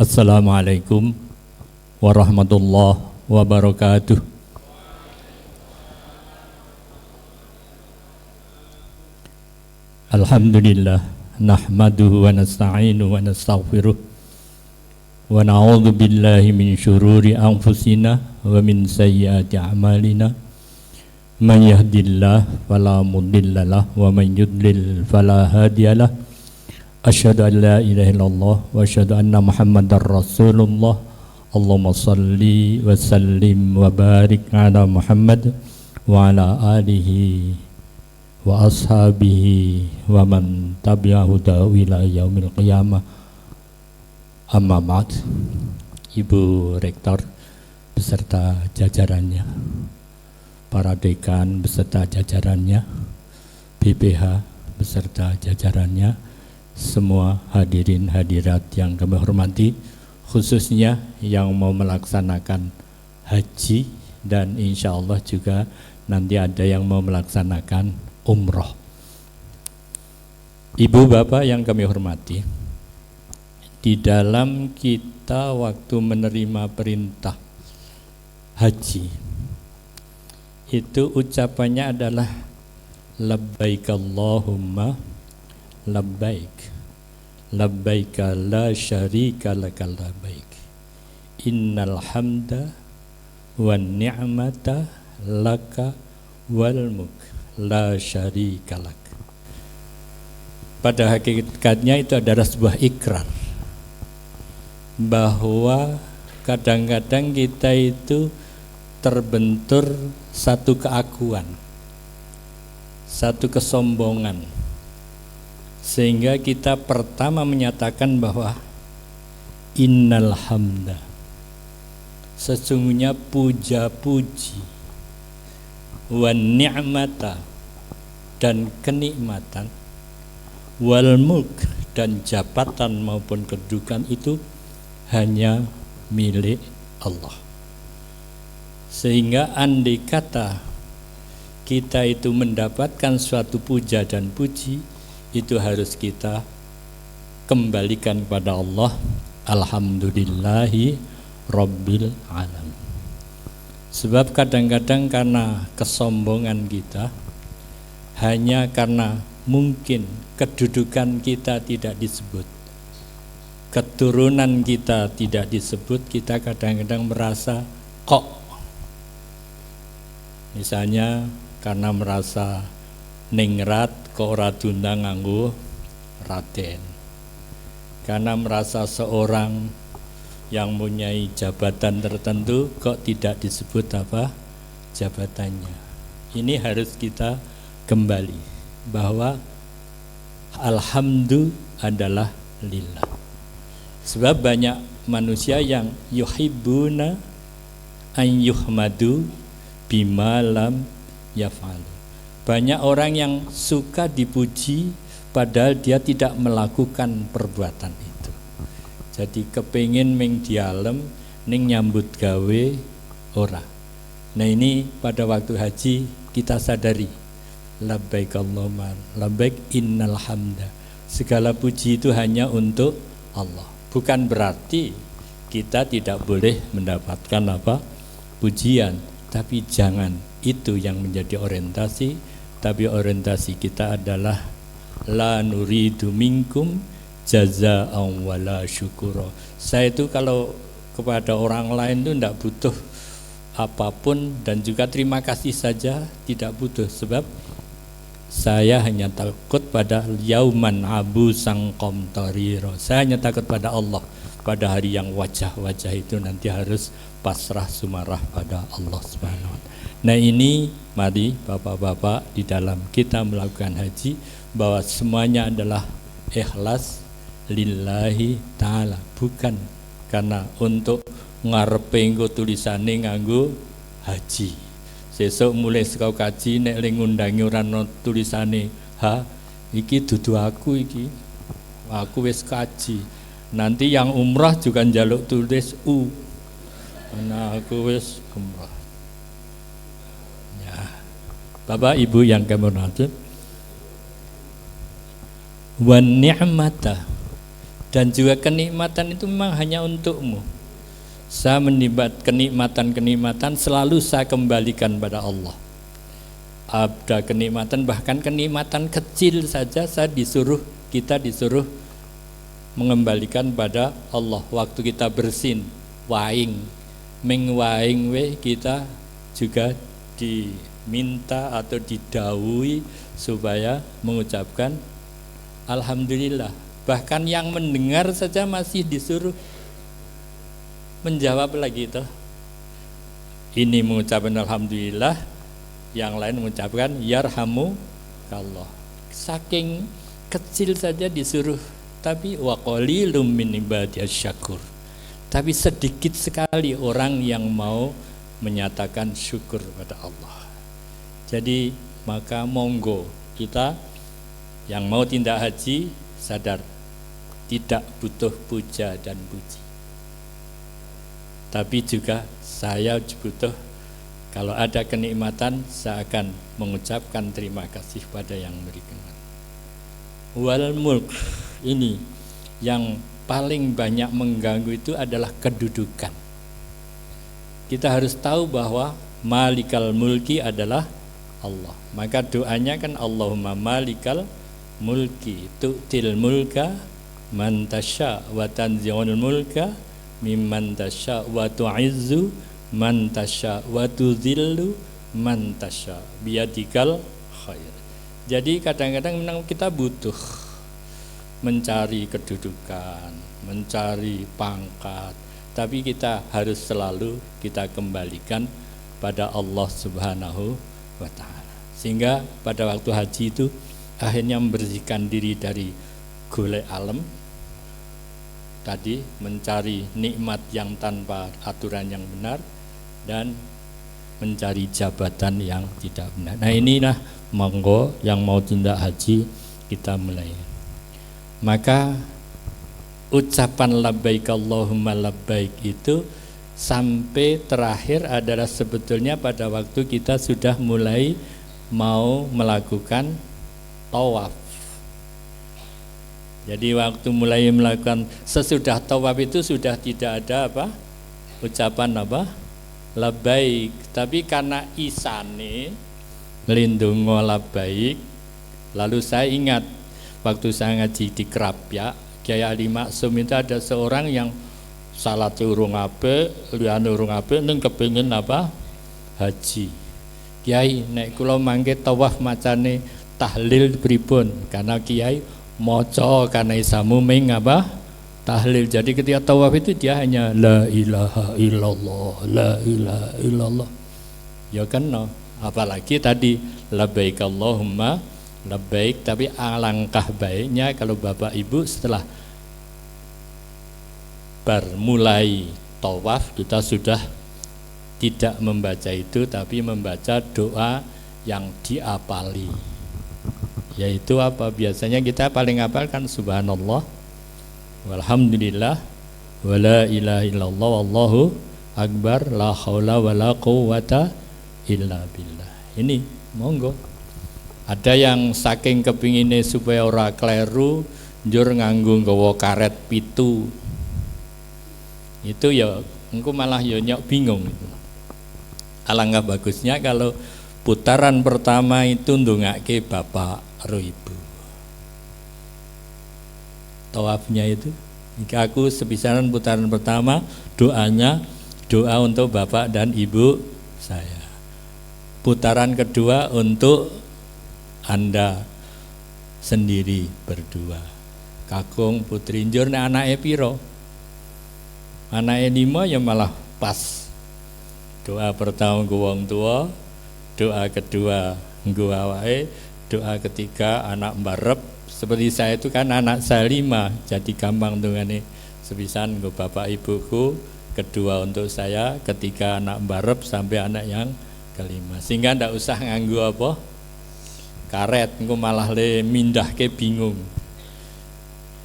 Assalamualaikum warahmatullahi wabarakatuh. Alhamdulillah nahmaduhu wa nasta'inuhu wa nastaghfiruh wa na'udzu billahi min syururi anfusina wa min sayyiati a'malina. Man yahdihillahu fala mudhillalah wa man yudlil fala hadiyalah. Asyhadu an la ilaha illallah wa asyhadu anna Muhammadar Rasulullah. Allahumma salli wa sallim wa barik ala Muhammad wa ala alihi wa ashabihi wa man tabi'ahu ila yaumil qiyamah. Amma ba'd. Ibu Rektor beserta jajarannya, para dekan beserta jajarannya, BPH beserta jajarannya, semua hadirin hadirat yang kami hormati, khususnya yang mau melaksanakan haji dan insya Allah juga nanti ada yang mau melaksanakan umroh. Ibu bapak yang kami hormati, di dalam kita waktu menerima perintah haji itu ucapannya adalah labbaik Allahumma labbaik, labbaika la syarika lakal labbaik, innal hamda wan ni'mata laka wal mulk la syarika lak. Pada hakikatnya itu adalah sebuah ikrar bahwa kadang-kadang kita itu terbentur satu keakuan, satu kesombongan, sehingga kita pertama menyatakan bahwa innal hamda, sesungguhnya puja-puji, wan ni'mata, dan kenikmatan, wal mulk, dan jabatan maupun kedudukan itu hanya milik Allah. Sehingga andai kata kita itu mendapatkan suatu puja dan puji, itu harus kita kembalikan kepada Allah. Alhamdulillahi Rabbil Alam. Sebab kadang-kadang karena kesombongan kita, hanya karena mungkin kedudukan kita tidak disebut, keturunan kita tidak disebut, kita kadang-kadang merasa kok. Misalnya karena merasa ningrat kok ora diundang nganggo Raden, karena merasa seorang yang mempunyai jabatan tertentu kok tidak disebut apa jabatannya. Ini harus kita kembali bahwa alhamdu adalah lillah. Sebab banyak manusia yang yuhibbuna an yuhmadu bima lam yaf'alu. Banyak orang yang suka dipuji padahal dia tidak melakukan perbuatan itu. Jadi kepengin ming dialem ning nyambut gawe ora. Nah ini pada waktu haji kita sadari, labbaik Allahumma labbaik innal hamda, segala puji itu hanya untuk Allah. Bukan berarti kita tidak boleh mendapatkan apa pujian, tapi jangan itu yang menjadi orientasi. Tapi orientasi kita adalah la nuridu minkum jazaa'an wala syukura. Saya itu kalau kepada orang lain itu tidak butuh apapun dan juga terima kasih saja, tidak butuh. Sebab saya hanya takut pada yauman abusan qamtarira. Saya hanya takut pada Allah, pada hari yang wajah-wajah itu nanti harus pasrah sumarah pada Allah Subhanahu wa ta'ala. Nah ini mari bapak-bapak di dalam kita melakukan haji bahwa semuanya adalah ikhlas lillahi ta'ala, bukan karena untuk ngarepe nggo tulisane nganggo haji. Sesuk mulai sekau kaji nek ling ngundangi ora ono tulisane ha iki dudu aku iki. Aku wis kaji. Nanti yang umrah juga njaluk tulis u. Nah aku wis umrah. Ya. Bapak Ibu yang kami hormati, wan ni'mata, Dan juga kenikmatan itu memang hanya untukmu. Saya menimbat kenikmatan-kenikmatan selalu saya kembalikan pada Allah. Ada kenikmatan, bahkan kenikmatan kecil saja kita disuruh mengembalikan pada Allah. Waktu kita bersin, waing, mengwaing kita juga diminta atau didhawuhi supaya mengucapkan alhamdulillah. Bahkan yang mendengar saja masih disuruh menjawab lagi itu. Ini mengucapkan alhamdulillah, yang lain mengucapkan yarhamukallah. Saking kecil saja disuruh, tapi wa qalilum min ibadiyasyakur. Tapi sedikit sekali orang yang mau menyatakan syukur pada Allah. Jadi maka monggo kita yang mau tindak haji sadar tidak butuh puja dan puji. Tapi juga saya butuh, kalau ada kenikmatan saya akan mengucapkan terima kasih pada yang memberikan. Wal mulk, ini yang paling banyak mengganggu itu adalah kedudukan. Kita harus tahu bahwa malikal mulki adalah Allah. Maka doanya kan Allahumma malikal mulki tu'til mulka man tasya wa tanzi'ul mulka mimman tasya wa tu'izzu man tasya wa tudhillu man tasya biyadikal khair. Jadi kadang-kadang memang kita butuh mencari kedudukan, mencari pangkat, tapi kita harus selalu kita kembalikan pada Allah Subhanahu wa ta'ala. Sehingga pada waktu haji itu akhirnya membersihkan diri dari golek alam tadi, mencari nikmat yang tanpa aturan yang benar, dan mencari jabatan yang tidak benar. Nah inilah monggo yang mau tindak haji kita mulai. Maka ucapan labbaik Allahumma labbaik itu sampai terakhir adalah sebetulnya pada waktu kita sudah mulai mau melakukan tawaf. Jadi waktu mulai melakukan sesudah tawaf itu sudah tidak ada apa? Ucapan apa? Labbaik. Tapi karena isane nglindungo labbaik, lalu saya ingat waktu saya ngaji di Krapyak, Kiai Ali Maksum itu ada seorang yang salat urung apik, liyane urung apik ning kepengin apa? Haji. Kiai nek kula mangke tawaf macane tahlil pripun? Karena Kiai maca kana isamu ming apa? Tahlil. Jadi ketika tawaf itu dia hanya la ilaha illallah, la ilaha illallah. Ya kan no. Apalagi tadi labbaik Allahumma labbaik, tapi alangkah baiknya kalau Bapak Ibu setelah mulai tawaf kita sudah tidak membaca itu, tapi membaca doa yang diapali. Yaitu apa? Biasanya kita paling hafal kan subhanallah walhamdulillah wala ilaha illallah wallahu akbar la haula wala quwata illa billah. Ini monggo. Ada yang saking kepingine supaya ora kleru njur nganggo nggawa karet pitu. Itu ya engko malah ya nyok bingung itu. Alangkah bagusnya kalau putaran pertama itu ndongake bapak karo ibu. Tawafnya itu jika aku sepisaran putaran pertama doanya doa untuk bapak dan ibu saya. Putaran kedua untuk Anda sendiri berdua. Kakung putri njur nek anake piro? Anake 5 ya malah pas. Doa pertama nggo wong tua, doa kedua nggo awake, doa ketiga anak mbarep. Seperti saya itu kan anak saya 5, jadi gampang dongane sepisan nggo bapak ibuku, kedua untuk saya, ketiga anak mbarep sampai anak yang kelima. Sehingga ndak usah nganggo apa? Karet, engko malah le mindahke bingung.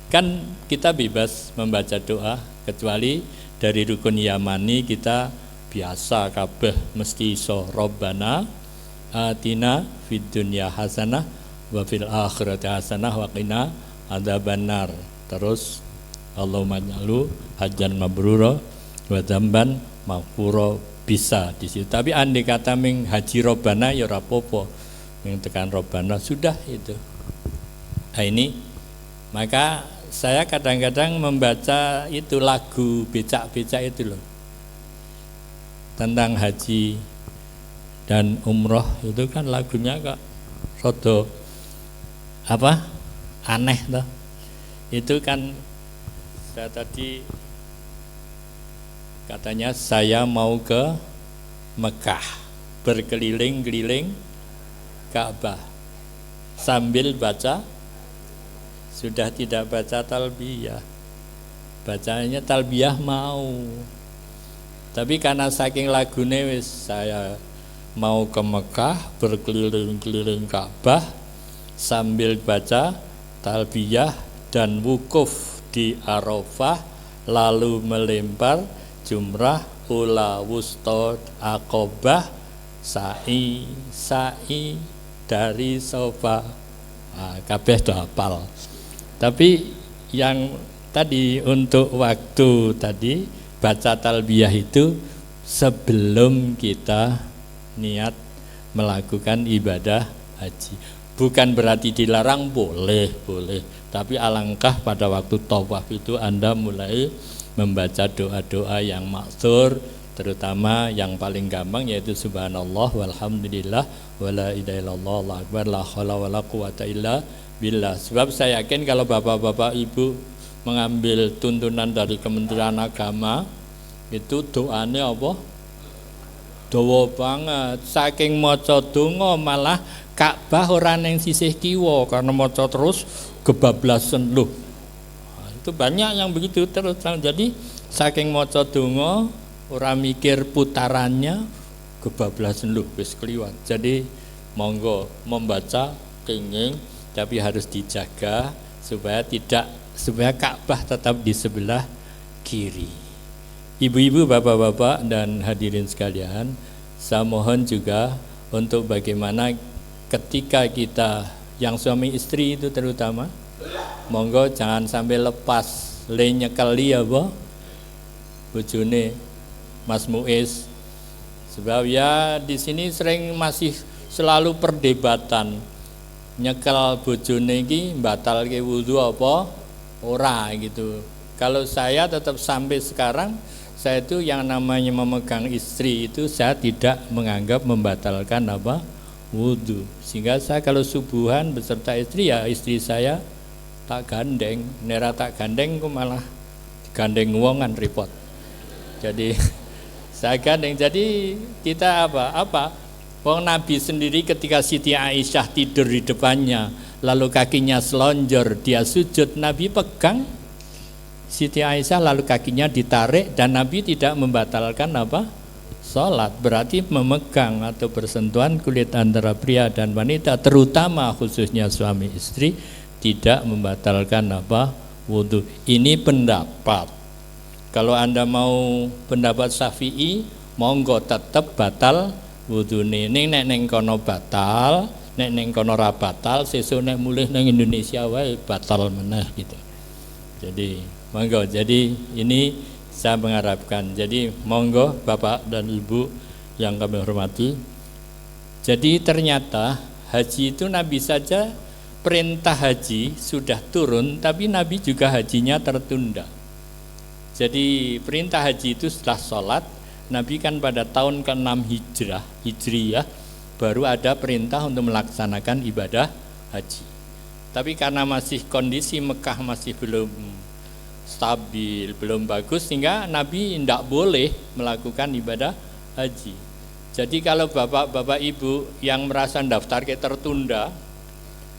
Kan kita bebas membaca doa, kecuali dari rukun Yamani kita biasa kabeh mesti iso Rabbana atina fid dunya hasanah wa fil akhirati hasanah wa qina adzabannar. Terus Allahumma ja'alhu hajjan mabrura wa dzamban maghfura, bisa di situ. Tapi andai kata ming haji robana ya ora apa-apa. Ming tekan robana sudah itu. Nah ini maka saya kadang-kadang membaca itu lagu becak-becak itu loh. Tentang haji dan umroh itu kan lagunya kok rada apa? Aneh toh. Itu kan saya tadi katanya saya mau ke Mekah berkeliling-keliling Ka'bah sambil baca, sudah tidak baca talbiyah, bacanya talbiyah mau, tapi karena saking lagune wis saya mau ke Mekah berkeliling-keliling Ka'bah sambil baca talbiyah dan wukuf di Arafah lalu melempar jumrah ula wusta aqobah sa'i dari sofa. Kabeh do hafal. Tapi yang tadi untuk waktu tadi baca talbiyah itu sebelum kita niat melakukan ibadah haji. Bukan berarti dilarang, boleh, tapi alangkah pada waktu tawaf itu Anda mulai membaca doa-doa yang maksur, terutama yang paling gampang yaitu subhanallah walhamdulillah wala ilaha illallah Allahu akbar la haula wala quwata illa billah. Sebab saya yakin kalau bapak-bapak ibu mengambil tuntunan dari Kementerian Agama itu doanya apa? Dawa banget, saking maca donga malah Ka'bah ora ning sisih kiwa karena maca terus kebablasan loh. Itu banyak yang begitu terus. Jadi saking maca donga ora mikir putarannya kebablasan loh wis kliwat. Jadi monggo membaca kenging tapi harus dijaga supaya Ka'bah tetap di sebelah kiri. Ibu-ibu, bapak-bapak dan hadirin sekalian, saya mohon juga untuk bagaimana ketika kita yang suami istri itu terutama, monggo jangan sampai lepas le nyekeli apa bojone Mas Muiz. Sebab ya di sini sering masih selalu perdebatan nyekel bojone iki batalke wudu apa ora gitu. Kalau saya tetap sampai sekarang saya itu yang namanya memegang istri itu saya tidak menganggap membatalkan apa wudu. Sehingga saya kalau subuhan beserta istri ya istri saya tak gandeng, nera tak gandeng kok malah gandeng wongan repot. Jadi saya gandeng. Jadi kita apa? Wong Nabi sendiri ketika Siti Aisyah tidur di depannya, lalu kakinya selonjor, dia sujud, Nabi pegang Siti Aisyah lalu kakinya ditarik dan Nabi tidak membatalkan apa? Salat. Berarti memegang atau bersentuhan kulit antara pria dan wanita terutama khususnya suami istri tidak membatalkan apa? Wudu. Ini pendapat. Kalau Anda mau pendapat Syafi'i, monggo tetap batal wudune. Ning nek ning kono batal, nek ning kono ra batal, sesuk nek mulih ning Indonesia wae batal meneh gitu. Jadi monggo, jadi ini saya mengharapkan. Jadi monggo Bapak dan Ibu yang kami hormati. Jadi ternyata haji itu Nabi saja perintah haji sudah turun, tapi Nabi juga hajinya tertunda. Jadi perintah haji itu setelah sholat, Nabi kan pada tahun ke-6 Hijriyah baru ada perintah untuk melaksanakan ibadah haji. Tapi karena masih kondisi Mekah masih belum stabil, belum bagus sehingga Nabi tidak boleh melakukan ibadah haji. Jadi kalau bapak-bapak ibu yang merasa daftar ke tertunda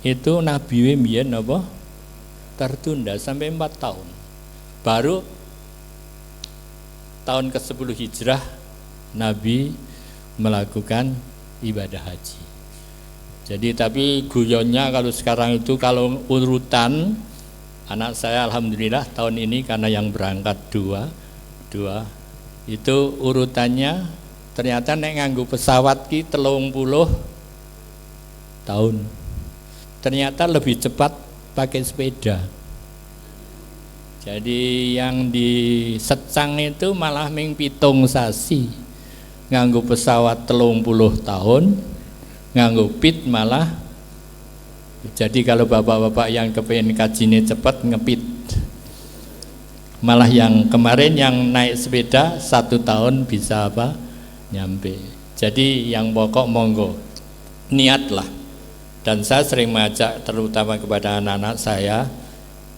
itu Nabi mbiyen apa? Tertunda sampai 4 tahun. Baru tahun ke-10 Hijrah Nabi melakukan ibadah haji. Jadi tapi guyonnya kalau sekarang itu kalau urutan anak saya alhamdulillah tahun ini karena yang berangkat dua itu urutannya ternyata nek nganggo pesawat ki 30 tahun. Ternyata lebih cepat pakai sepeda. Jadi yang di Secang itu malah ming 7 sasi. Nganggo pesawat 30 tahun, nganggo pit malah. Jadi kalau bapak-bapak yang kepengen kajinya cepat ngepit. Malah yang kemarin yang naik sepeda 1 tahun bisa apa? Nyampe. Jadi yang pokok monggo niatlah. Dan saya sering mengajak terutama kepada anak-anak saya,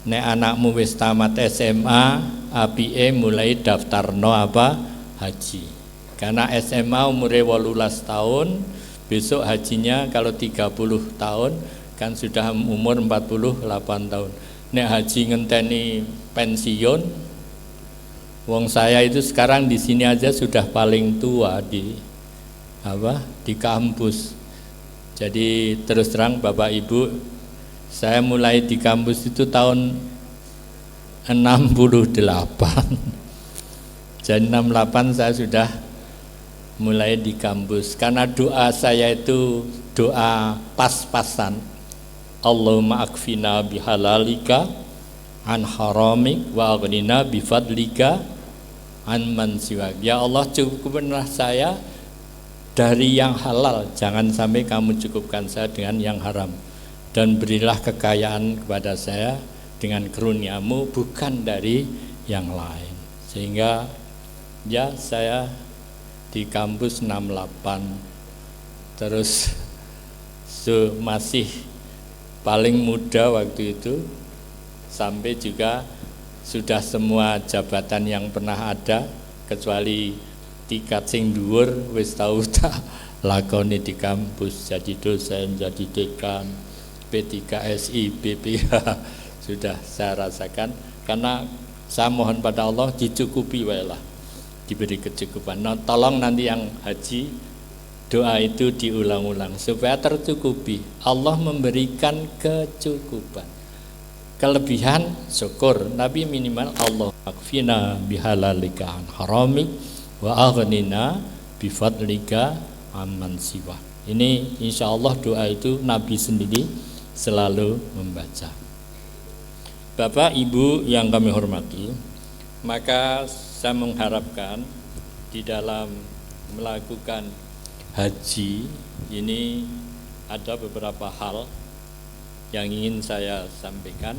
nek anakmu wis tamat SMA, APE mulai daftarno apa? Haji. Karena SMA umurnya 18 tahun, besok hajinya kalau 30 tahun kan sudah umur 48 tahun. Nek haji ngenteni pensiun, wong saya itu sekarang di sini aja sudah paling tua di kampus. Jadi terus terang Bapak Ibu, saya mulai di kampus itu tahun 68. Jadi 68 saya sudah mulai di kampus. Karena doa saya itu doa pas-pasan. Allahumma akfina bihalalika an haramik wa aghnina bifadlika an man siwak. Ya Allah, cukupkanlah saya dari yang halal, jangan sampai kamu cukupkan saya dengan yang haram. Dan berilah kekayaan kepada saya dengan karunia-Mu, bukan dari yang lain. Sehingga ya saya di kampus 68, terus masih paling muda waktu itu, sampai juga sudah semua jabatan yang pernah ada kecuali tingkat sing dhuwur wis tau tak lakoni di kampus, jadi dosen, jadi dekan, P3SI, BPH sudah saya rasakan. Karena saya mohon pada Allah dicukupi waelah, diberi kecukupan. Nah, tolong nanti yang haji doa itu diulang-ulang supaya tercukupi. Allah memberikan kecukupan. Kelebihan syukur, tapi minimal Allah akfina bihalalika an haramik wa aghnina bifadlika amman siwa. Ini insya Allah doa itu Nabi sendiri selalu membaca. Bapak Ibu yang kami hormati, maka saya mengharapkan di dalam melakukan haji ini ada beberapa hal yang ingin saya sampaikan.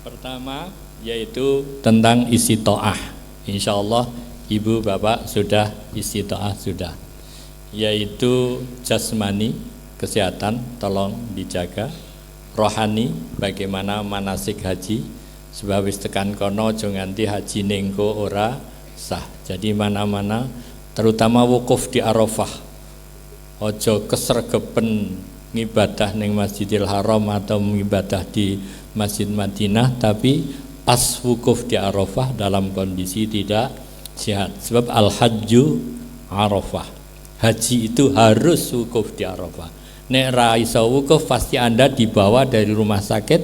Pertama yaitu tentang istitoah. Insya Allah Ibu Bapak sudah istitoah sudah, yaitu jasmani kesehatan tolong dijaga, rohani bagaimana manasik haji, sebab wis tekan kono aja nganti haji nengko ora sah. Jadi mana-mana terutama wukuf di Arafah, ojo kesregepen ngibadah ning Masjidil Haram atau mengibadah di Masjid Madinah, tapi pas wukuf di Arafah dalam kondisi tidak sehat. Sebab al-hajju Arafah, haji itu harus wukuf di Arafah. Nek ra iso wukuf pasti Anda dibawa dari rumah sakit,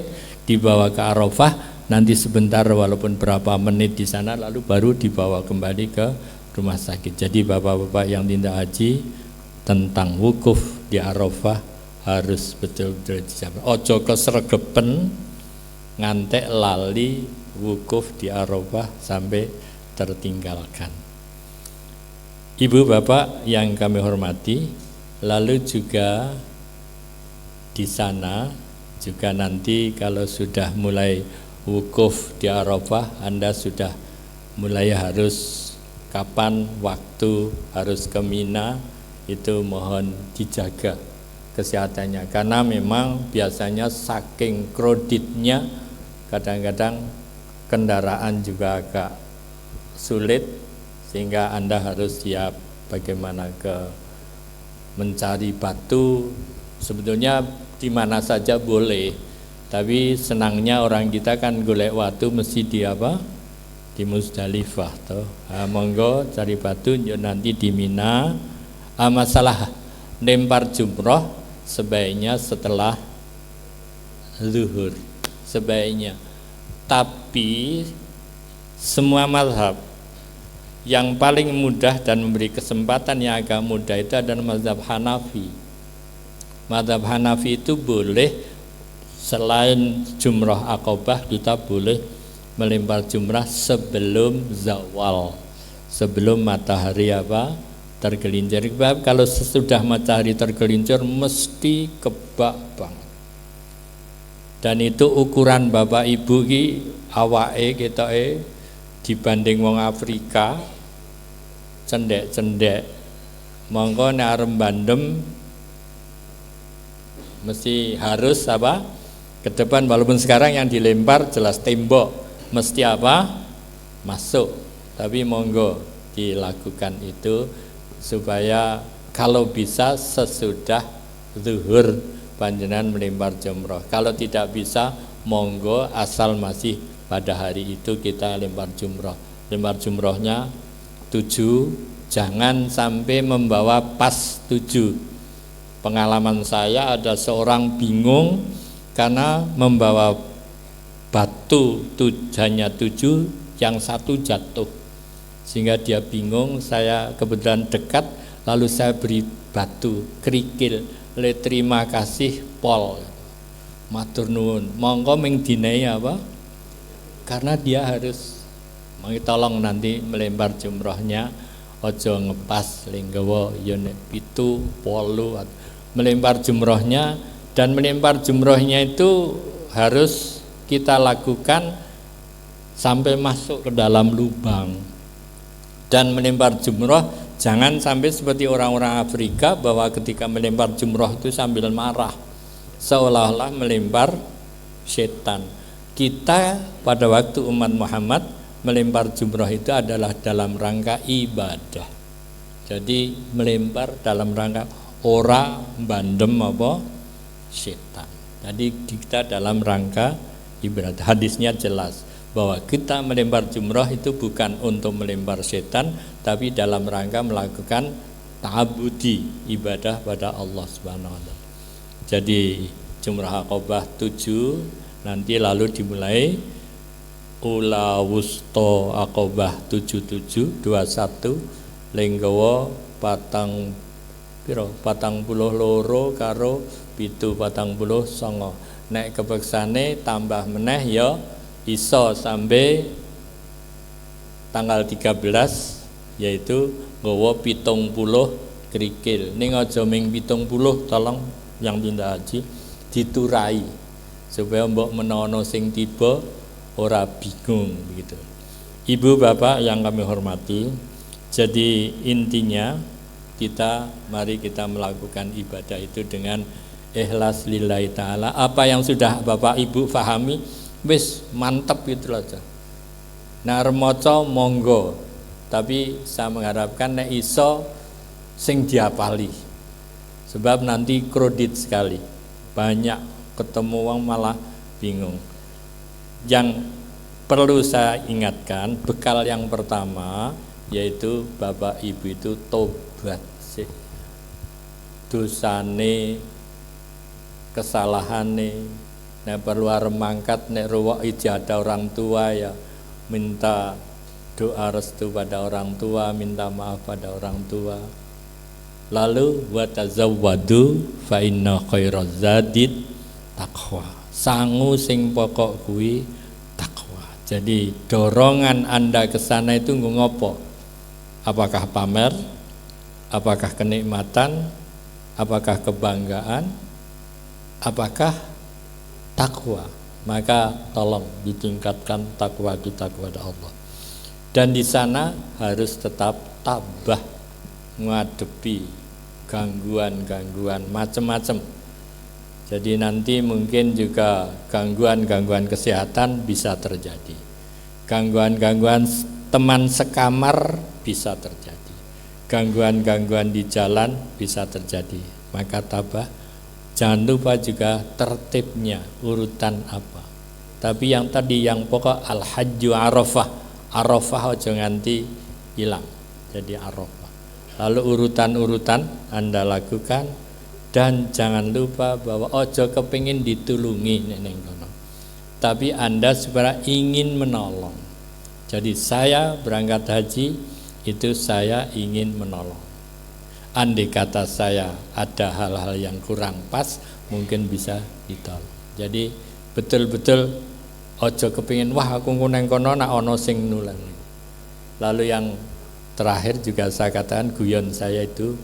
dibawa ke Arafah, nanti sebentar walaupun berapa menit di sana lalu baru dibawa kembali ke rumah sakit. Jadi bapak-bapak yang tidak haji, tentang wukuf di Arafah harus betul-betul dijaga. Ojo kesregepen ngantek lali wukuf di Arafah sampai tertinggalkan. Ibu bapak yang kami hormati, lalu juga di sana juga nanti kalau sudah mulai wukuf di Arafah, Anda sudah mulai harus kapan waktu harus ke Mina, itu mohon dijaga kesehatannya, karena memang biasanya saking kreditnya kadang-kadang kendaraan juga agak sulit, sehingga Anda harus siap bagaimana mencari batu. Sebetulnya di mana saja boleh, tapi senangnya orang kita kan golek watu mesti di di Musdalifah toh. Monggo cari batu nanti di Mina. Masalah lempar jumroh sebaiknya setelah zuhur sebaiknya, tapi semua mazhab yang paling mudah dan memberi kesempatan yang agak mudah itu adalah mazhab Hanafi. Mazhab Hanafi itu boleh selain jumrah Aqabah kita boleh melempar jumrah sebelum zawal, sebelum matahari tergelincir. Kalau sesudah matahari tergelincir mesti kebak banget. Dan itu ukuran Bapak Ibu ki awake ketoke dibanding wong Afrika cendek-cendek. Monggo nek arep bandem mesti harus ke depan, walaupun sekarang yang dilempar jelas tembok mesti masuk, tapi monggo dilakukan itu supaya kalau bisa sesudah zuhur panjenengan melempar jumrah. Kalau tidak bisa monggo asal masih pada hari itu kita lempar jumrah. Lempar jumrahnya 7, jangan sampai membawa pas 7. Pengalaman saya ada seorang bingung karena membawa batu hanya 7, yang 1 jatuh, sehingga dia bingung. Saya kebetulan dekat, lalu saya beri batu kerikil. Terima kasih Pol, matur nuwun, monggo ming dinai karena dia harus tolong nanti melempar jumrahnya ojo ngepas linggawa yone pitu polu melempar jumrahnya. Dan melempar jumrahnya itu harus kita lakukan sampai masuk ke dalam lubang. Dan melempar jumrah jangan sampai seperti orang-orang Afrika bahwa ketika melempar jumrah itu sambil marah, seolah-olah melempar setan. Kita pada waktu umat Muhammad melempar jumrah itu adalah dalam rangka ibadah. Jadi melempar dalam rangka ora bandem setan. Jadi kita dalam rangka ibadah. Hadisnya jelas bahwa kita melempar jumrah itu bukan untuk melempar setan, tapi dalam rangka melakukan ta'abudi, ibadah pada Allah Subhanahu wa taala. Jadi jumrah Aqabah 7, nanti lalu dimulai ula wusto Aqabah 77 21 lenggawa patang 42 karo 749. Nek kebeksane tambah meneh ya iso sampai tanggal 13, yaitu nggawa 70 krikil. Ning aja ming 70, tolong yang pindah haji diturai supaya mbok menono sing tiba ora bingung begitu. Ibu bapak yang kami hormati, jadi intinya mari kita melakukan ibadah itu dengan ikhlas lillahi ta'ala. Apa yang sudah bapak ibu fahami wis mantep gitu aja. Nah remoco monggo, tapi saya mengharapkan nek iso sing diapali, sebab nanti kredit sekali, banyak ketemu uang malah bingung. Yang perlu saya ingatkan, bekal yang pertama yaitu bapak ibu itu tobat sih, dosane kesalahane. Nek perlu arep mangkat, nek ruwak ijadah orang tua ya minta doa restu pada orang tua, minta maaf pada orang tua. Lalu wa tazawwadu fa inna khairaz zadid taqwa. Sangu sing pokok kuwi takwa. Jadi dorongan Anda ke sana itu ngopo? Apakah pamer? Apakah kenikmatan? Apakah kebanggaan? Apakah takwa? Maka tolong ditingkatkan takwa kita kepada Allah. Dan di sana harus tetap tabah menghadapi gangguan-gangguan macam-macam. Jadi nanti mungkin juga gangguan-gangguan kesehatan bisa terjadi. Gangguan-gangguan teman sekamar bisa terjadi. Gangguan-gangguan di jalan bisa terjadi. Maka tabah. Jangan lupa juga tertibnya, urutan apa. Tapi yang tadi yang pokok al-hajju arafah. Arafah aja nganti hilang. Jadi arafah. Lalu urutan-urutan Anda lakukan, dan jangan lupa bahwa ojo kepingin ditulungi neneng kono. Tapi Anda sebenarnya ingin menolong. Jadi saya berangkat haji itu saya ingin menolong. Andai kata saya ada hal-hal yang kurang pas, mungkin bisa ditolong. Jadi betul-betul ojo kepingin wah aku neng kono nak ono sing nulang. Lalu yang terakhir juga saya katakan guyon saya itu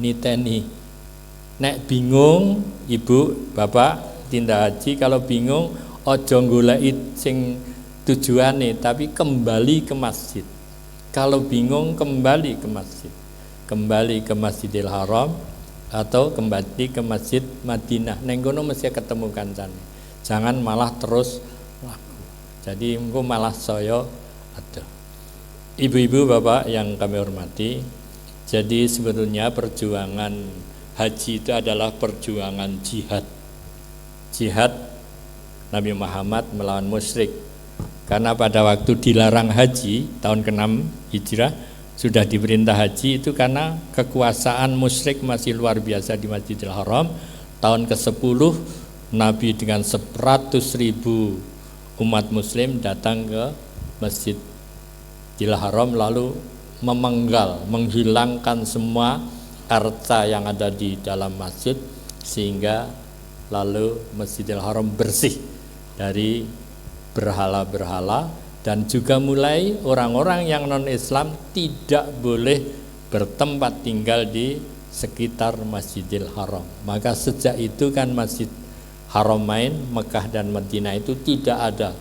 niteni. Nek bingung ibu bapak tindak haji, kalau bingung ojo goleki sing tujuane, tapi kembali ke masjid. Kalau bingung kembali ke masjid, kembali ke Masjidil Haram atau kembali ke Masjid Madinah. Neng kono mesti ketemu kancane. Jangan malah terus laku. Jadi engko malah saya ada. Ibu-ibu bapak yang kami hormati, jadi sebetulnya perjuangan haji itu adalah perjuangan jihad. Jihad Nabi Muhammad melawan musyrik. Karena pada waktu dilarang haji tahun ke-6 Hijrah sudah diperintah haji itu karena kekuasaan musyrik masih luar biasa di Masjidil Haram. Tahun ke-10 Nabi dengan 100.000 umat muslim datang ke Masjidil Haram lalu memenggal, menghilangkan semua arca yang ada di dalam masjid sehingga lalu Masjidil Haram bersih dari berhala-berhala, dan juga mulai orang-orang yang non-Islam tidak boleh bertempat tinggal di sekitar Masjidil Haram. Maka sejak itu kan Masjid Haramain Mekah dan Madinah itu tidak ada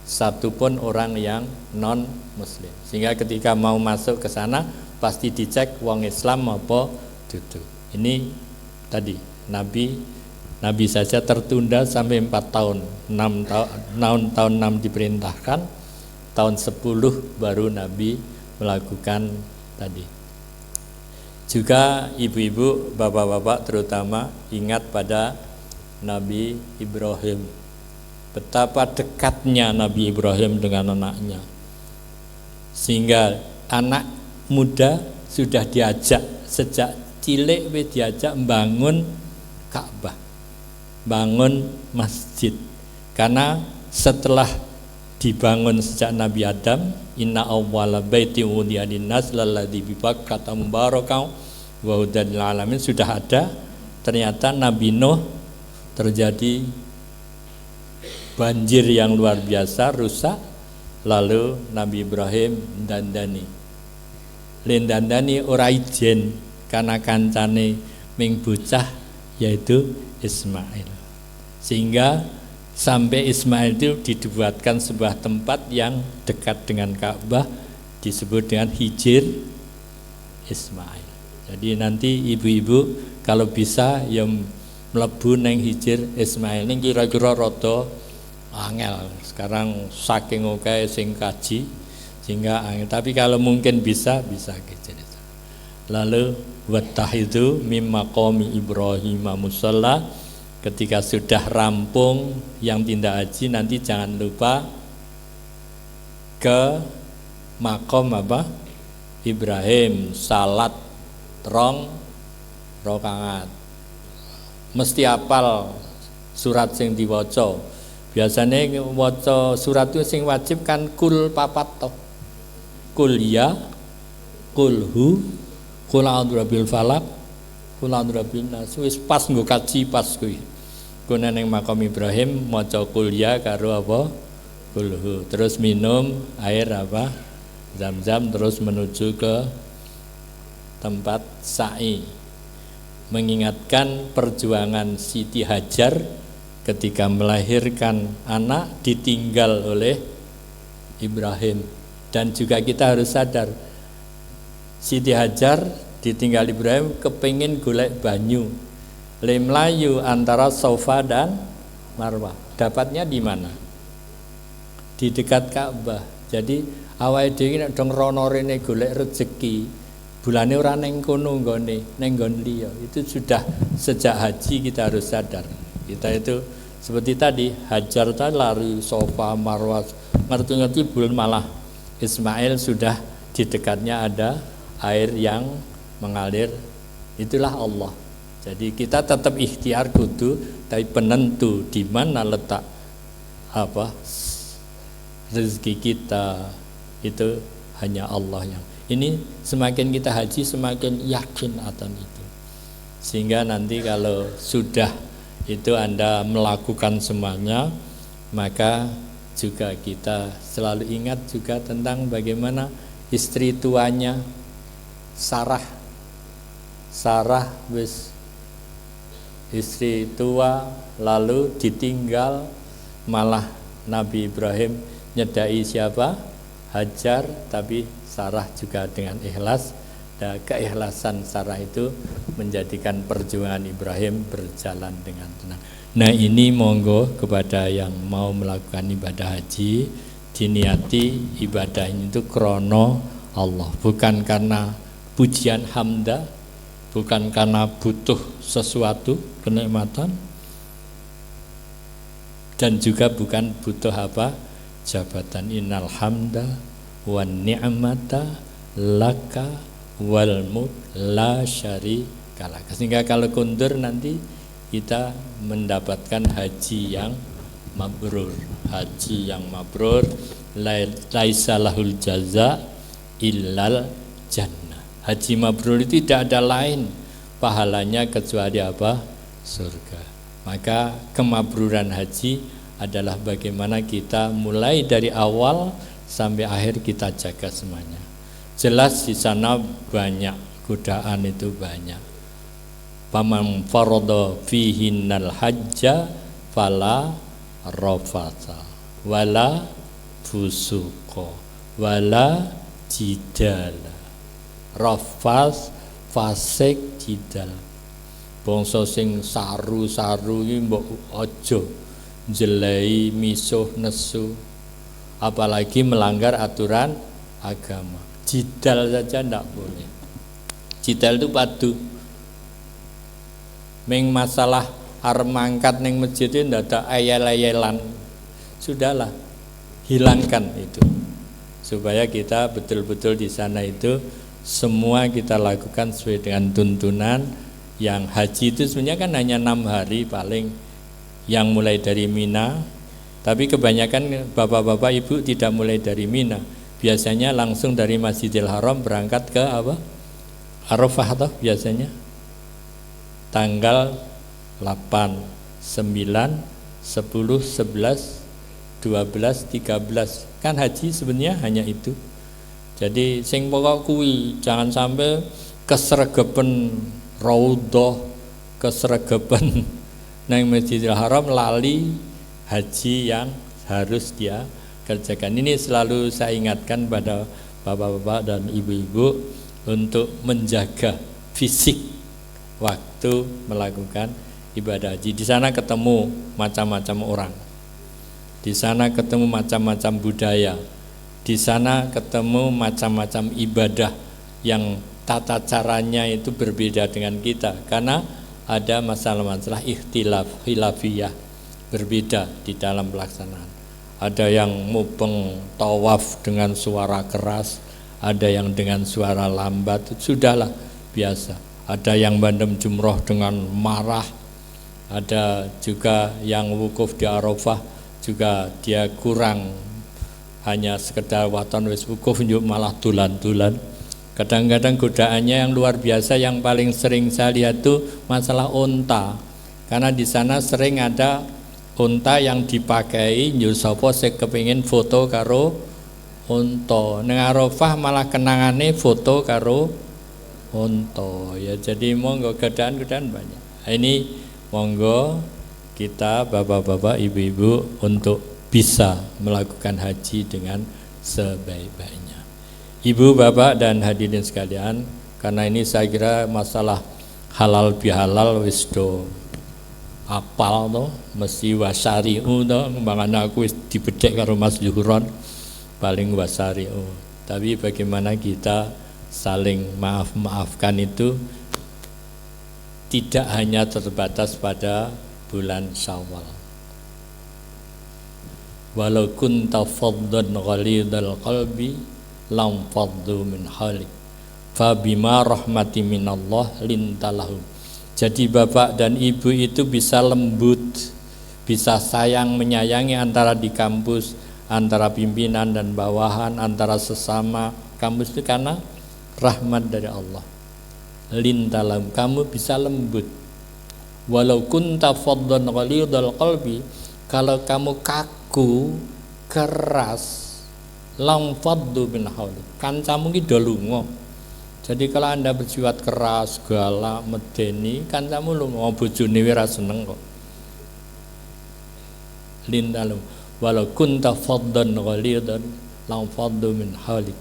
satupun orang yang non-Muslim. Sehingga ketika mau masuk ke sana pasti dicek wong Islam apa duduk. Ini tadi Nabi saja tertunda sampai 4 tahun. 6 diperintahkan, tahun 10 baru Nabi melakukan tadi. Juga ibu-ibu, bapak-bapak terutama ingat pada Nabi Ibrahim. Betapa dekatnya Nabi Ibrahim dengan anaknya. Sehingga anak muda sudah diajak sejak cilik diajak membangun Ka'bah, bangun masjid. Karena setelah dibangun sejak Nabi Adam, inna awwala baiti wudi'a linnas lalladzi bi Bakkah mubarakan wa hudan lil alamin, sudah ada. Ternyata Nabi Nuh terjadi banjir yang luar biasa, rusak. Lalu Nabi Ibrahim dandani ora ijen karena kancane ming bocah yaitu Ismail. Sehingga sampai Ismail itu dibuatkan sebuah tempat yang dekat dengan Ka'bah disebut dengan Hijir Ismail. Jadi nanti ibu-ibu kalau bisa yang mlebu neng Hijir Ismail ini kira-kira rada angel. Sekarang saking oke sing kaji sehingga angel. Tapi kalau mungkin bisa gitu. Lalu wattahidu mim maqami Ibrahim musalla, ketika sudah rampung yang tindak haji nanti jangan lupa ke makom Ibrahim, salat rong rakaat. Mesti hafal surat sing diwaca. Biasanya waca surat itu sing wajib kan kul papat to. Kul ya, kul hu, kul a'udzu birabbil falaq, kul a'udzu birabbin nas. Wis pas nggo kaji pas kuwi. Kuna ning makam Ibrahim maca kul ya karo apa? Kul hu. Terus minum air apa? Zam-zam, terus menuju ke tempat sa'i. Mengingatkan perjuangan Siti Hajar ketika melahirkan anak ditinggal oleh Ibrahim. Dan juga kita harus sadar Siti Hajar ditinggal Ibrahim kepingin golek banyu, le melayu antara Safa dan Marwah. Dapatnya di mana? Di dekat Ka'bah. Jadi awake dhewe nek dong rono rene golek rezeki, bulane ora ning kono nggone, ning nggon liya. Itu sudah sejak haji kita harus sadar. Kita itu seperti tadi Hajar tadi lari Safa Marwah, ngerti-ngerti bulan malah Ismail sudah di dekatnya ada air yang mengalir, itulah Allah. Jadi kita tetap ikhtiar kudu, tapi penentu di mana letak rezeki kita, itu hanya Allah yang. Ini semakin kita haji semakin yakin akan itu. Sehingga nanti kalau sudah itu Anda melakukan semuanya, maka juga kita selalu ingat juga tentang bagaimana istri tuanya Sarah wis istri tua lalu ditinggal, malah Nabi Ibrahim nyedai siapa? Hajar, tapi Sarah juga dengan ikhlas, dan keikhlasan Sarah itu menjadikan perjuangan Ibrahim berjalan dengan tenang. Nah, ini monggo kepada yang mau melakukan ibadah haji, diniati ibadah ini itu krono Allah, bukan karena pujian hamdah, bukan karena butuh sesuatu kenikmatan, dan juga bukan butuh apa? Jabatan. Innal hamda wan ni'mata laka wal mulk la syarika lak. Sehingga kalau kundur nanti kita mendapatkan haji yang mabrur. Haji yang mabrur laisa lahul jaza illal jannah. Haji mabrur itu tidak ada lain pahalanya kecuali apa? Surga. Maka kemabruran haji adalah bagaimana kita mulai dari awal sampai akhir kita jaga semuanya. Jelas di sana banyak godaan, itu banyak. Faman farada fihinnal hajja fala rafatha wala fusuqa wala jidala. Rafas, fasik, jidal. Bangsa sing saru-saru iki mbok aja jelai, misuh, nesu, apalagi melanggar aturan agama. Jidal saja tidak boleh. Jidal itu padu. Meng masalah arep mangkat ning masjid itu ndak ada ayel-ayelan. Sudahlah, hilangkan itu. Supaya kita betul-betul di sana itu semua kita lakukan sesuai dengan tuntunan. Yang haji itu sebenarnya kan hanya 6 hari paling, yang mulai dari Mina. Tapi kebanyakan bapak-bapak ibu tidak mulai dari Mina, biasanya langsung dari Masjidil Haram berangkat ke apa? Arafah atau biasanya tanggal 8, 9, 10, 11, 12, 13. Kan haji sebenarnya hanya itu. Jadi sing pokok kuwi jangan sampai kesregepen raudhah, kesregepen nang Masjidil Haram lali haji yang harus dia kerjakan. Ini selalu saya ingatkan pada bapak-bapak dan ibu-ibu untuk menjaga fisik waktu melakukan ibadah haji. Di sana ketemu macam-macam orang, di sana ketemu macam-macam budaya, di sana ketemu macam-macam ibadah yang tata caranya itu berbeda dengan kita, karena ada masalah-masalah ikhtilaf, khilafiyah, berbeda di dalam pelaksanaan. Ada yang mubeng tawaf dengan suara keras, ada yang dengan suara lambat, sudahlah biasa. Ada yang bandem jumroh dengan marah, ada juga yang wukuf di Arafah juga dia kurang, hanya sekedar waton wis wukuf malah tulan-tulan. Kadang-kadang godaannya yang luar biasa, yang paling sering saya lihat itu masalah unta. Karena di sana sering ada unta yang dipakai nyur sapa sing kepengin foto karo unta. Ning Arafah malah kenangane foto karo unta. Ya jadi monggo godaan-godaan banyak. Ini monggo kita bapak-bapak, ibu-ibu untuk bisa melakukan haji dengan sebaik-baiknya. Ibu, bapak, dan hadirin sekalian, karena ini saya kira masalah halal bihalal wis do apal to, mesti wasari'u to, makanya aku wis dibedhek karo Mas Zuhron paling wasari'u. Tapi bagaimana kita saling maaf-maafkan itu tidak hanya terbatas pada bulan Syawal. Walau kunta faddan ghalidhal qalbi lam faddu min halik fa bima rahmati minallah lintalahum. Jadi bapak dan ibu itu bisa lembut, bisa sayang menyayangi antara di kampus, antara pimpinan dan bawahan, antara sesama kamu itu karena rahmat dari Allah. Lintalam, kamu bisa lembut. Walau kunta faddan ghalidhal qalbi, kalau kamu kaku, keras, lam faddu min haulik, kancamu ki do lunga. Jadi kalau Anda bersifat keras, galak, medeni, kancamu lunga, bojone ora seneng kok. Lintalam, walau kunta faddan ghalidhan lam faddu min haulik.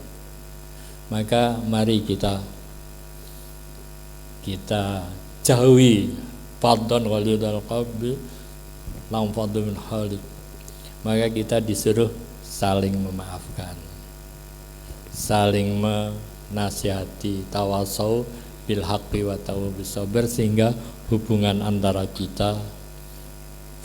Maka mari kita jauhi faddan ghalidhal qalbi lam faddu min haulik. Maka kita disuruh saling memaafkan, saling menasihati, tawasau bil haqqi wa tawabus sabr, sehingga hubungan antara kita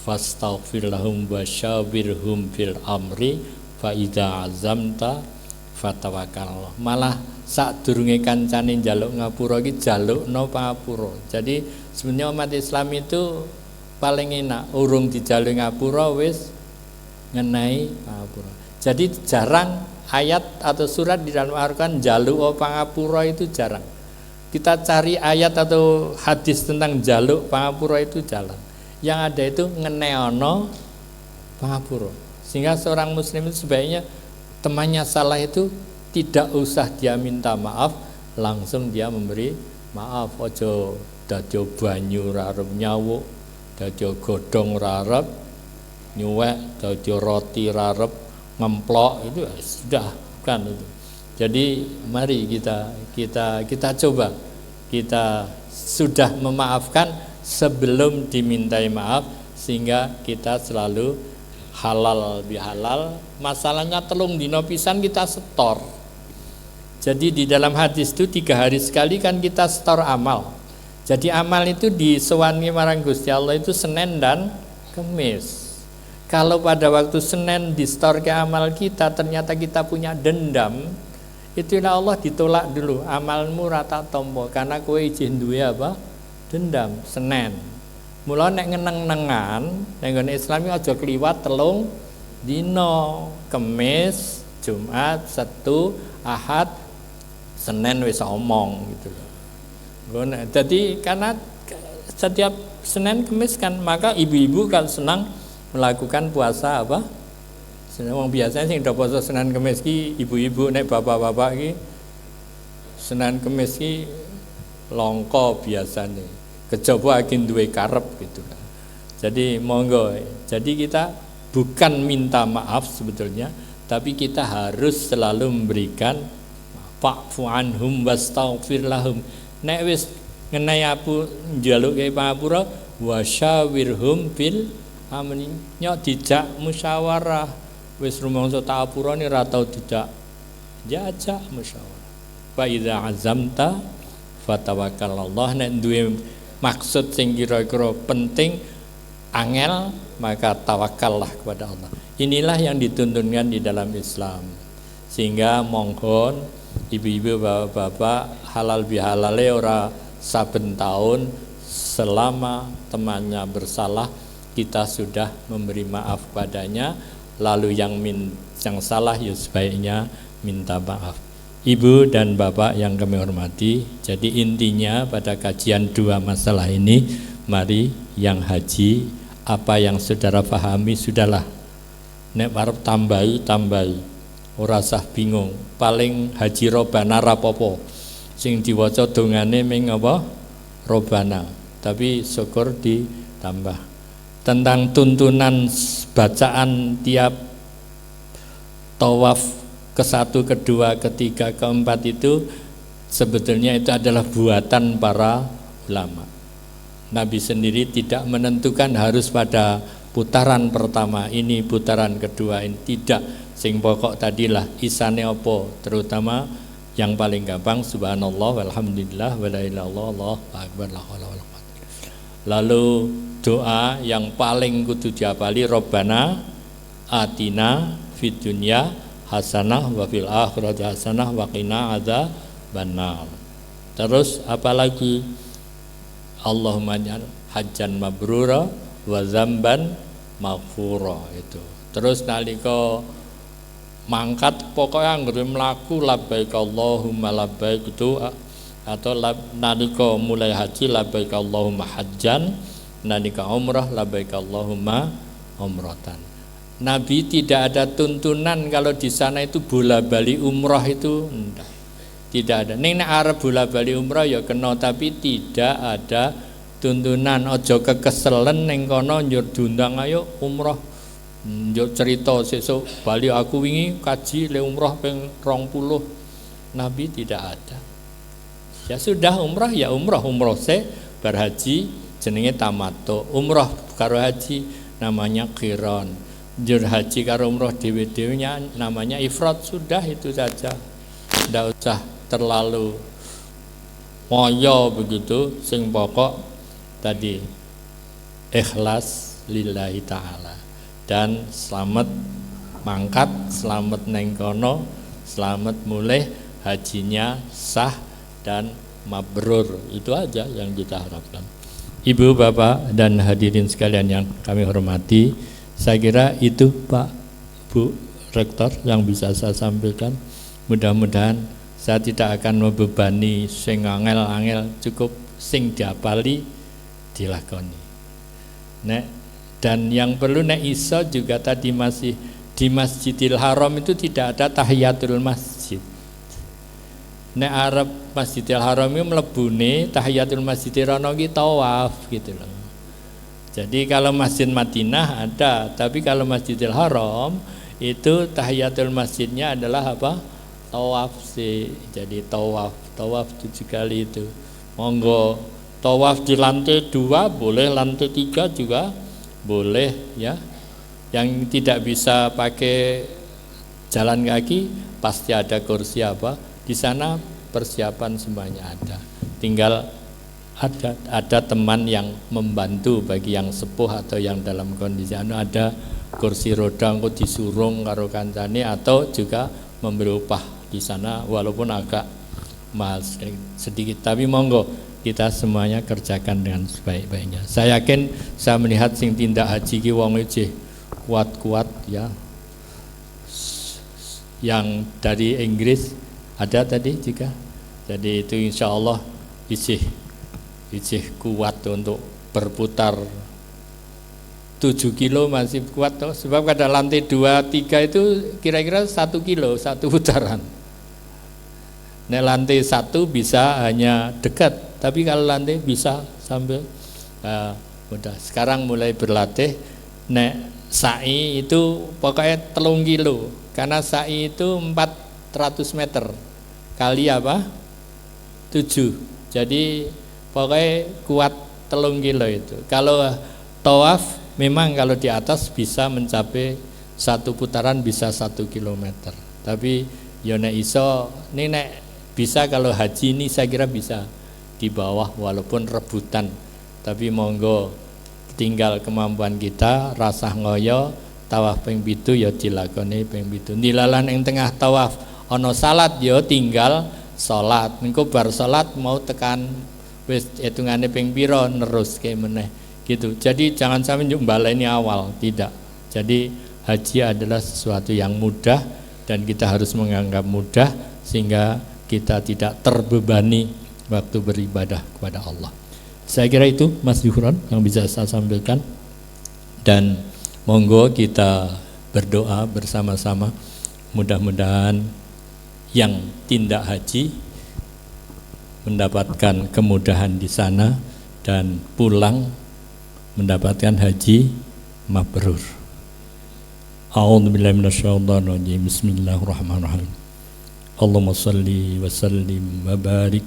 fastaghfir lahum wa syawirhum fil amri fa idza azamta fatawakkal. Malah sadurunge kancane njaluk ngapura iki jalukno pangapura. Jadi sebenarnya umat Islam itu paling enak urung dijaluk ngapura wis ngenai pangapura. Jadi jarang ayat atau surat di dalam Al-Qur'an njaluk pangapura, itu jarang. Kita cari ayat atau hadis tentang njaluk pangapura itu jarang. Yang ada itu ngeneono pangapura. Sehingga seorang muslim itu sebaiknya temannya salah itu tidak usah dia minta maaf, langsung dia memberi maaf. Ojo dadio banyu rarep nyawuk, dadio godhong rarep nyuwek, dadio roti rarep ngemplok, itu sudah kan itu. Jadi mari kita coba, kita sudah memaafkan sebelum dimintai maaf, sehingga kita selalu halal bihalal. Masalahnya telung dino pisan kita setor. Jadi di dalam hadis itu 3 hari sekali kan kita setor amal. Jadi amal itu disewani marang Gusti Allah itu Senin dan Kamis. Kalau pada waktu Senin di setor ke amal kita, ternyata kita punya dendam, itulah Allah ditolak dulu, amalmu rata tompo karena kowe izin duwe apa? Dendam. Senin. Mula nek ngeneng-nengan ning Islam aja kliwat telung dino, Kamis, Jumat, Sabtu, Ahad, Senin wis omong gitu loh. Jadi karena setiap Senin Kamis kan, maka ibu-ibu kan senang melakukan puasa apa? Senang biasanya sing do puasa Senin Kamis ki ibu-ibu, nek bapak-bapak ki Senin Kamis ki longko biasanya. Kejaba akin duwe karep gitu kan. Jadi monggo. Jadi kita bukan minta maaf sebetulnya, tapi kita harus selalu memberikan fa'fu anhum wastaghfir lahum. Nek wis ngenai aku njaluke pangapura wasyawirhum fil amri, nyok dijak musyawarah. Wis rumangsa tak apurane ora tau dijak jajak musyawarah. Fa idza azamta fatawakkal Allah. Nek duwe maksud sing kira-kira penting angel, maka tawakallah kepada Allah. Inilah yang dituntunkan di dalam Islam. Sehingga mohon ibu-ibu, bapak-bapak, halal bihalale ora saben tahun selama temannya bersalah kita sudah memberi maaf padanya, lalu yang salah ya sebaiknya minta maaf. Ibu dan bapak yang kami hormati, jadi intinya pada kajian 2 masalah ini, mari yang haji, apa yang saudara pahami sudahlah. Nek arep tambahi, ora usah bingung. Paling haji robana rapopo. Sing diwaca dongane ming apa? Robana. Tapi syukur ditambah. Tentang tuntunan bacaan tiap tawaf ke-1, ke-2, ke-3, ke-4 itu sebetulnya itu adalah buatan para ulama. Nabi sendiri tidak menentukan harus pada putaran pertama ini, putaran kedua ini, tidak. Sing pokok tadilah isane opo, terutama yang paling gampang subhanallah walhamdulillah wala ilaha illallah Allahu akbar la haula wala quwwata. Lalu doa yang paling kudu diapali Rabbana atina fid dunya hasanah wa fil akhirati hasanah wa qina adzabannar. Terus apalagi Allahumma ja'al hajjan mabrura wa dzamban maghfura itu. Terus nalika mangkat pokoknya anggere mlaku labbaik Allahumma labbaik itu, atau nalika mulai haji labbaik Allahumma hajjan, nalika umrah labbaik Allahumma umratan. Nabi tidak ada tuntunan kalau di sana itu bola-bali umrah itu enggak. Tidak ada. Ning nek arep bola-bali umrah ya kena, tapi tidak ada tuntunan. Aja kekeselen ning kono njur diundang ayo umrah. Njur cerita sesuk bali aku wingi kaji le umrah ping 20. Nabi tidak ada. Ya sudah umrah ya umrah se berhaji jenenge tamattu. Umrah karo haji namanya qiran. Njur haji karo umrah dhewe-dhewenya namanya ifrad, sudah itu saja. Tidak usah terlalu moyo begitu, sing pokok tadi ikhlas lillahi ta'ala dan selamat mangkat, selamat neng kono, selamat mulai hajinya sah dan mabrur. Itu aja yang kita harapkan. Ibu, bapak dan hadirin sekalian yang kami hormati, saya kira itu Pak Bu Rektor yang bisa saya sampaikan. Mudah-mudahan saya tidak akan membebani sing angel-angel, cukup sing diapali dilakoni. Nek dan yang perlu nek iso juga tadi masih di Masjidil Haram itu tidak ada tahiyatul masjid. Nek arep Masjidil Haram itu mlebune tahiyatul masjid rono ki tawaf gitu loh. Jadi kalau Masjid Madinah ada, tapi kalau Masjidil Haram itu tahiyatul masjidnya adalah apa? Tawaf sih. Jadi tawaf 7 kali itu. Monggo tawaf di lantai 2 boleh, lantai 3 juga boleh ya. Yang tidak bisa pakai jalan kaki pasti ada kursi apa? Di sana persiapan semuanya ada. Tinggal ada teman yang membantu bagi yang sepuh atau yang dalam kondisi ada kursi roda engko disurung karo kancane, atau juga memberi upah di sana walaupun agak mahal sedikit, tapi monggo kita semuanya kerjakan dengan sebaik-baiknya. Saya yakin saya melihat sing tindak haji ki wong iki kuat-kuat ya. Yang dari Inggris ada tadi juga. Jadi itu insya Allah isih kuat untuk berputar 7 kilo masih kuat toh, sebab kada lantai 2, 3 itu kira-kira 1 kilo 1 putaran. Nek lantai 1 bisa hanya dekat, tapi kalau lantai bisa sambil mudah. Sekarang mulai berlatih. Nek sa'i itu pokoknya 3 kilo, karena sa'i itu 400 meter kali apa? 7. Jadi pokoknya kuat 3 kilo itu. Kalau tawaf memang kalau di atas bisa mencapai 1 putaran bisa 1 kilometer. Tapi ya nek iso ini nek bisa, kalau haji ini saya kira bisa di bawah walaupun rebutan. Tapi monggo tinggal kemampuan kita, rasa ngoyo tawaf ping 7 ya dilakoni ping 7. Nilalan ing tengah tawaf ana salat ya tinggal salat. Engko bar salat mau tekan wis hitungane ping pira neruske meneh gitu. Jadi jangan sampai baleni awal, tidak. Jadi haji adalah sesuatu yang mudah dan kita harus menganggap mudah sehingga kita tidak terbebani waktu beribadah kepada Allah. Saya kira itu Mas Yuhron yang bisa saya sampaikan, dan monggo kita berdoa bersama-sama mudah-mudahan yang tindak haji mendapatkan kemudahan di sana dan pulang mendapatkan haji mabrur. A'udzubillahi minasyaitonir rajim. Bismillahirrahmanirrahim. Allahumma shalli wa sallim wa barik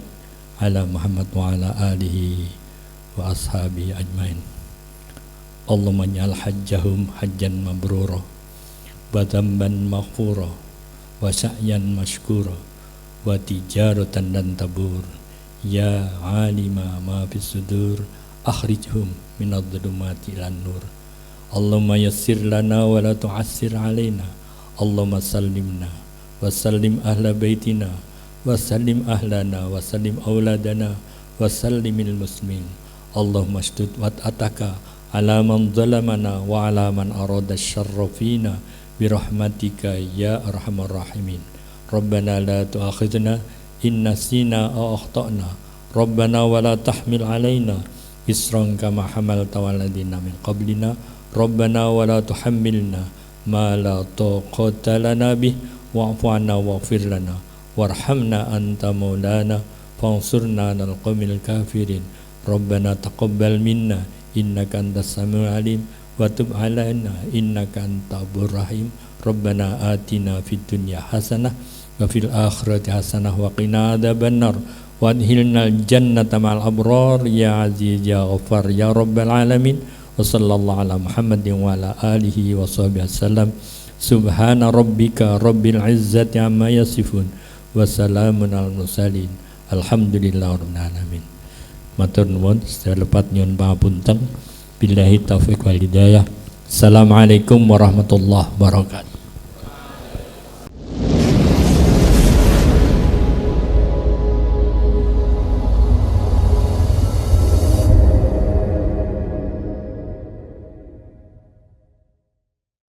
ala Muhammad wa ala alihi wa ashabihi ajmain. Allahumma ij'al hajjahum hajjan mabrura wa dhanban maghfura wa sa'yan mashkura wa tijaratan lan tabur. Ya alima ma fis sudur akhrijhum minadh-dhulumati ilan nur. Allahumma yassir lana wa la tu'assir alaina. Allahumma sallimna wa sallim ahla baitina wa sallim ahlana wa sallim auladana wa sallimil muslimin. Allahumma shdud wat'ataka ala man zalamana wa ala man arada syarra fina birahmatika ya arhamar rahimin. Rabbana la tu'akhidna in nasina aw akhtana. Rabbana wa la tahmil alaina isran kama hamalta 'alal ladzina min qablina. Rabbana wa la tuhammilna ma la taqata lana bih wa'fu 'anna waghfir lana warhamna anta maulana fansurna 'alal qaumil kafirin. Rabbana taqabbal minna innaka antas samiul alim wa tub 'alaina innaka antat rahim. Rabbana atina fid dunya hasanah wa fil akhirati hasanah wa qina adzabannar wa adkhilnal jannata ma'al abrar ya aziz ya ghaffar ya rabbal alamin. Wa sallallahu ala Muhammadin wa ala alihi wa sahbihi wasallam. Subhana rabbika rabbil izzati amma yasifun wa salamun alal mursalin alhamdulillahi rabbil alamin. Matur nuwun sedaya lepat nyuwun pangapunten. Billahi taufiq wal hidayah. Assalamualaikum warahmatullahi wabarakatuh.